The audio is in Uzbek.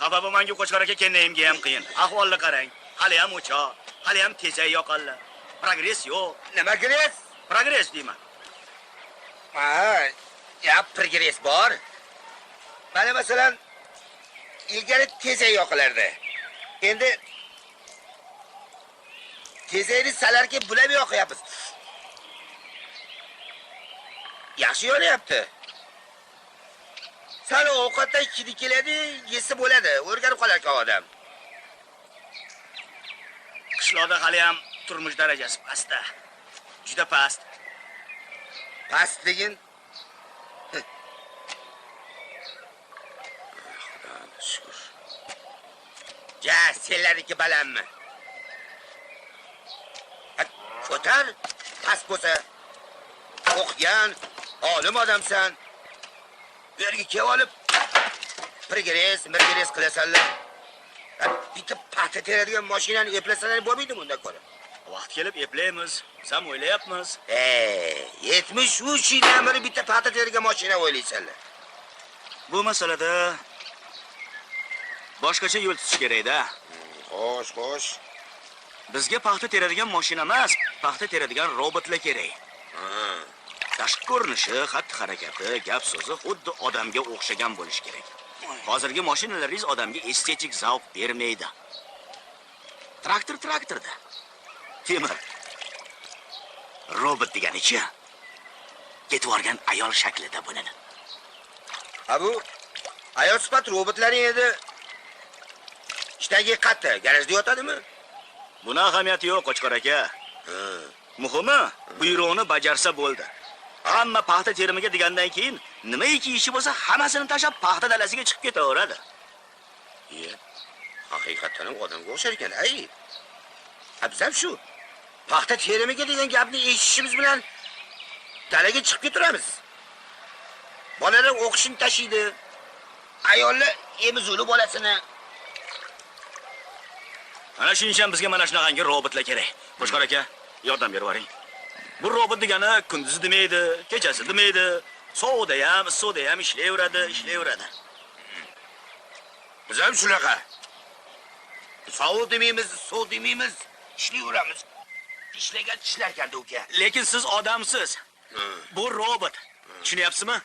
Xafa bo'lmanga Qo'chqor aka kennayimga ham qiyin. Ahvolni qarang. Hali ham o'choq, hali ham tezay yoqalla. Progress yo'q. Nima progress? Progress deyman. Ya progress bor. Mana masalan, ilgari tezay yoqilardi. Endi tezayni salarga bulab yoqyapmiz. Yaxshi yo'layapti. Sal ovqatdan hidi keladi, yesa bo'ladi. O'rganib qolar odam. Qishloqda hali ham turmush darajasi pastda. Juda past. Past degin. Shukr. Ja, senlarniki balandmi? Ko'tar, past bo'lsa. O'qigan, olim odamsan. Bu yerga kelib olib, progress qilasanlar. Bitta paxta teradigan mashinani eplasalar bo'lmaydi bundan ko'ra. Vaqt kelib eplaymiz, sam o'ylayapmiz. 73 yildan beri bitta paxta teradigan mashina o'ylaysanlar. Bu masalada boshqacha yo'l tutish kerak-da. Xo'sh. Bizga paxta teradigan mashina emas, paxta teradigan robotlar kerak. Tashqi ko'rinishi, xatti-harakati, gap-so'zi xuddi odamga o'xshagan bo'lish kerak. Hozirgi mashinalaringiz odamga estetik zavq bermaydi. Traktorda. Temir. Robot degani-chi? Ketib o'rgan ayol shaklida bo'ladi. Bu ayol sifat robotlari edi. Ishdagi qatti, garajda yotadimi? Buni ahamiyati yo'q, Qo'chqor aka. Muhimi, buyruqni bajarsa bo'ldi. Hamma paxta terimiga degandan keyin nimaiki ishi bo'lsa, hammasini tashab paxta dalasiga chiqib ketaveradi. Haqiqatan ham odamga o'xshar ekan, ay. Abzam shu. Paxta terimiga degan gapni eshitishimiz bilan dalaga chiqib keturamiz. Bolalar o'qishini tashiydi. Ayollar emizuli bolasini. Ana shuning uchun bizga mana shunaqangi robotlar kerak. Qo'chqor aka, yordam berib yuboring. Bu robot degani kunduzi demaydi, kechasi demaydi, sovuqda ham, issiqda ham ishlayveradi. Biz ham shunaqa. Sovuq demaymiz, issiq demaymiz, ishlayveramiz. Ishlagan ishlarkan-da uka. Lekin siz odamsiz. Bu robot. Tushunyapsizmi?